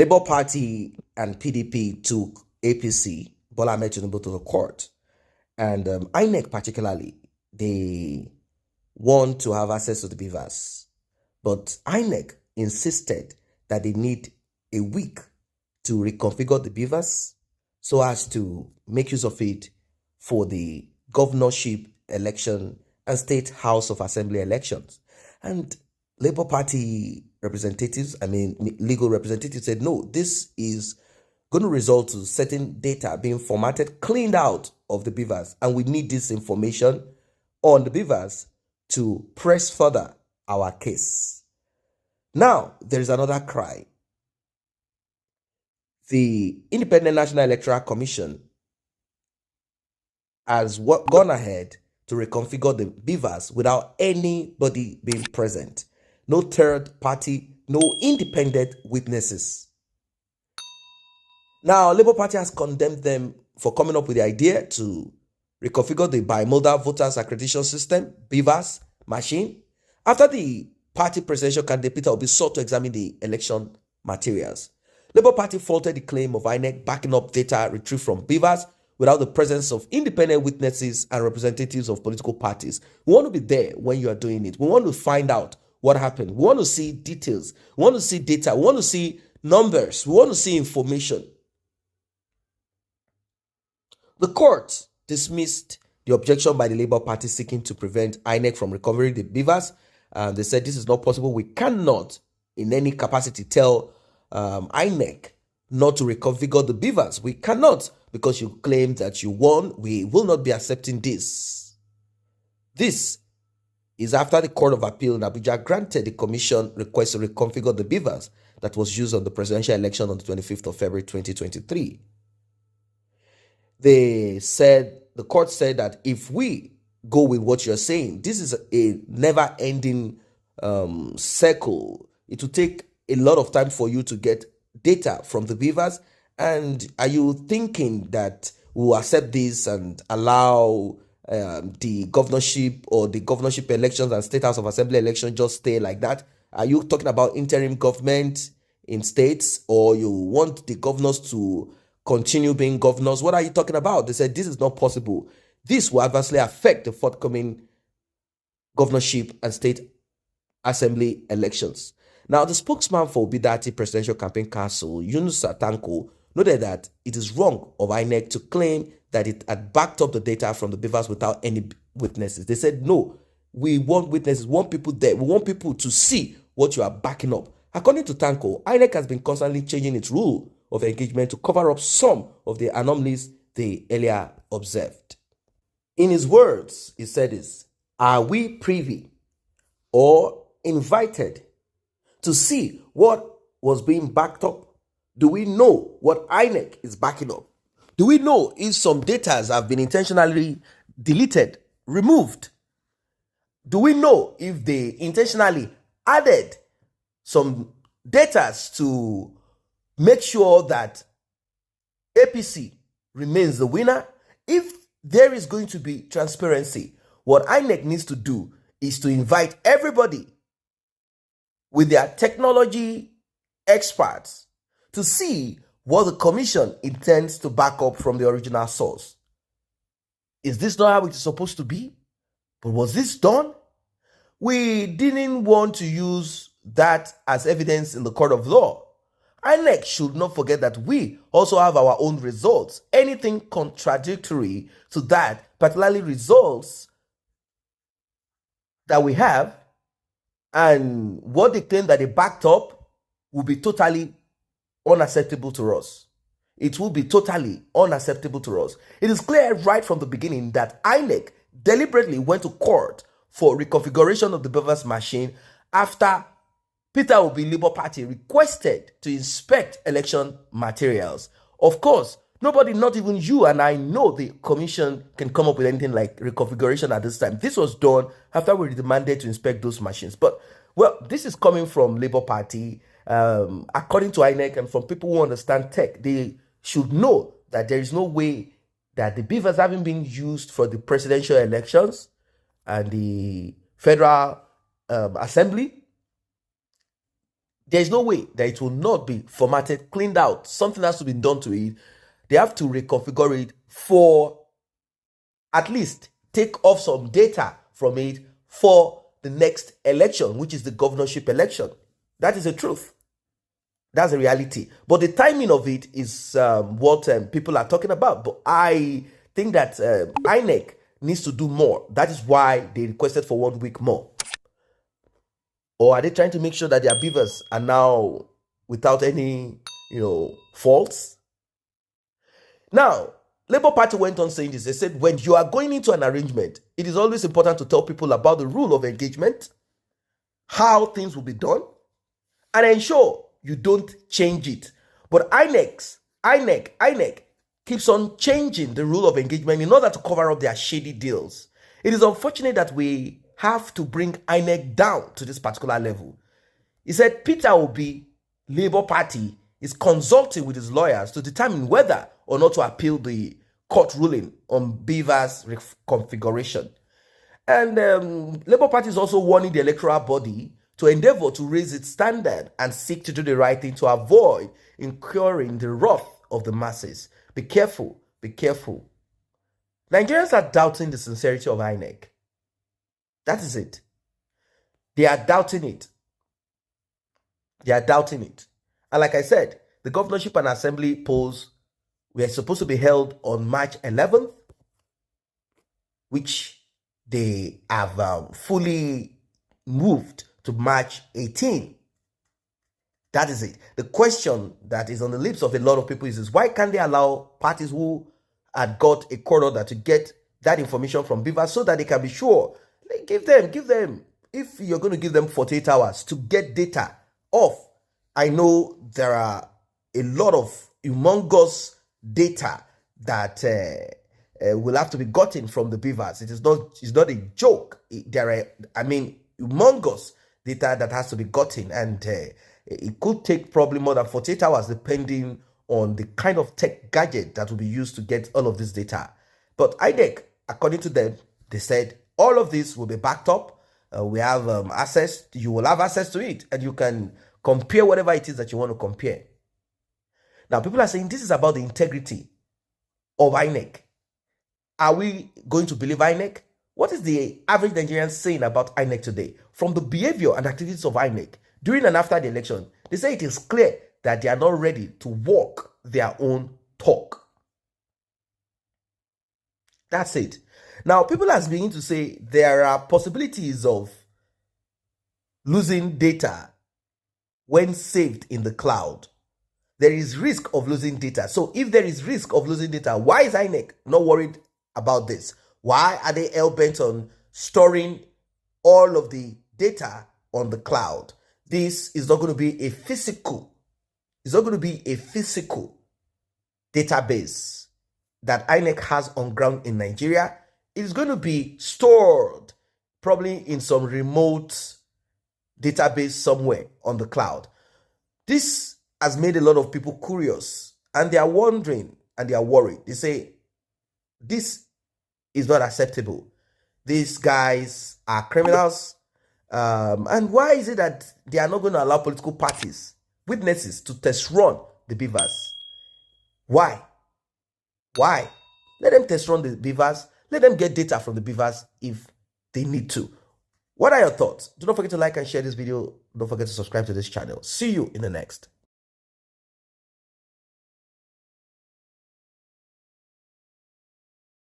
Labour Party and PDP took APC, Bola Ahmed Tinubu, to the court. And Inec particularly, they want to have access to the Bvas. But Inec insisted that they need a week to reconfigure the Bvas so as to make use of it for the governorship election and state house of assembly elections. And Labour Party representatives, legal representatives, said, no, this is going to result to certain data being formatted, cleaned out of the Bvas, and we need this information on the Bvas to press further our case. Now, there is another cry. The Independent National Electoral Commission has gone ahead to reconfigure the Bvas without anybody being present. No third party, no independent witnesses. Now, Labour Party has condemned them for coming up with the idea to reconfigure the bimodal voters accreditation system, Bvas, machine, after the party presidential candidate Peter Obi sought to examine the election materials. Labour Party faulted the claim of Inec backing up data retrieved from Bvas without the presence of independent witnesses and representatives of political parties. We want to be there when you are doing it. We want to find out what happened. We want to see details. We want to see data. We want to see numbers. We want to see information. The court dismissed the objection by the Labour Party seeking to prevent Inec from recovering the Bvas. They said this is not possible. We cannot, in any capacity, tell Inec not to reconfigure the Bvas. We cannot, because you claim that you won. We will not be accepting this. This is after the Court of Appeal in Abuja granted the Commission request to reconfigure the Bvas that was used on the presidential election on the 25th of February 2023. The court said that if we go with what you're saying, this is a never-ending circle. It will take a lot of time for you to get data from the Bvas. And are you thinking that we'll accept this and allow the governorship or the governorship elections and state house of assembly elections just stay like that? Are you talking about interim government in states, or you want the governors to continue being governors? What are you talking about? They said this is not possible. This will adversely affect the forthcoming governorship and state assembly elections. Now, the spokesman for Bidati Presidential Campaign Council, Yunus Atanko, noted that it is wrong of INEC to claim that it had backed up the data from the Bvas without any witnesses. They said, no, we want witnesses, we want people there, we want people to see what you are backing up. According to Tanko, INEC has been constantly changing its rule of engagement to cover up some of the anomalies they earlier observed. In his words, he said this: are we privy or invited to see what was being backed up? Do we know what INEC is backing up? Do we know if some data have been intentionally deleted, removed? Do we know if they intentionally added some data to make sure that APC remains the winner? If there is going to be transparency, what INEC needs to do is to invite everybody with their technology experts to see what the commission intends to back up from the original source. Is this not how it's supposed to be? But was this done? We didn't want to use that as evidence in the court of law. INEC should not forget that we also have our own results. Anything contradictory to that, particularly results that we have, and what they claim that they backed up, will be totally unacceptable to us. It will be totally unacceptable to us. It is clear right from the beginning that INEC deliberately went to court for reconfiguration of the Bvas machine after Peter Obi Labour Party requested to inspect election materials. Of course, nobody, not even you and I, know the commission can come up with anything like reconfiguration at this time. This was done after we demanded to inspect those machines. But, well, this is coming from Labour Party. According to INEC and from people who understand tech, they should know that there is no way that the Bvas having been used for the presidential elections and the federal assembly, There is no way that it will not be formatted, cleaned out. Something has to be done to it. They have to reconfigure it for at least take off some data from it for the next election, which is the governorship election. That is the truth. That's the reality. But the timing of it is what people are talking about. But I think that Inec needs to do more. That is why they requested for 1 week more. Or are they trying to make sure that their Bvas are now without any, faults? Now, Labour Party went on saying this. They said, when you are going into an arrangement, it is always important to tell people about the rule of engagement, how things will be done, and ensure you don't change it. But Inec keeps on changing the rule of engagement in order to cover up their shady deals. It is unfortunate that we have to bring Inec down to this particular level. He said Peter Obi, Labour Party, is consulting with his lawyers to determine whether or not to appeal the court ruling on Bvas configuration. And Labour Party is also warning the electoral body to endeavor to raise its standard and seek to do the right thing to avoid incurring the wrath of the masses. Be careful, be careful. Nigerians are doubting the sincerity of Inec. That is it. They are doubting it. They are doubting it. And like I said, the governorship and assembly polls were supposed to be held on March 11th, which they have fully moved to March 18th. That is it. The question that is on the lips of a lot of people is why can't they allow parties who had got a court order to get that information from Bvas so that they can be sure? Give them. If you're going to give them 48 hours to get data off, I know there are a lot of humongous data that will have to be gotten from the Bvas. It's not a joke. There are, humongous data that has to be gotten, and it could take probably more than 48 hours depending on the kind of tech gadget that will be used to get all of this data. But Inec, according to them, they said all of this will be backed up. We have access. You will have access to it, and you can compare whatever it is that you want to compare. Now, people are saying this is about the integrity of Inec. Are we going to believe Inec? What is the average Nigerian saying about Inec today? From the behavior and activities of Inec during and after the election, they say it is clear that they are not ready to walk their own talk. That's it. Now, people are beginning to say there are possibilities of losing data when saved in the cloud. There is risk of losing data. So if there is risk of losing data, why is Inec not worried about this? Why are they hell-bent on storing all of the data on the cloud? This is not going to be a physical. It's not going to be a physical database that Inec has on ground in Nigeria. It is going to be stored probably in some remote database somewhere on the cloud. This has made a lot of people curious, and they are wondering and they are worried. They say, this is not acceptable. These guys are criminals. And why is it that they are not going to allow political parties, witnesses, to test run the Bvas? Why? Why? Let them test run the Bvas. Let them get data from the Bvas if they need to. What are your thoughts? Do not forget to like and share this video. Don't forget to subscribe to this channel. See you in the next.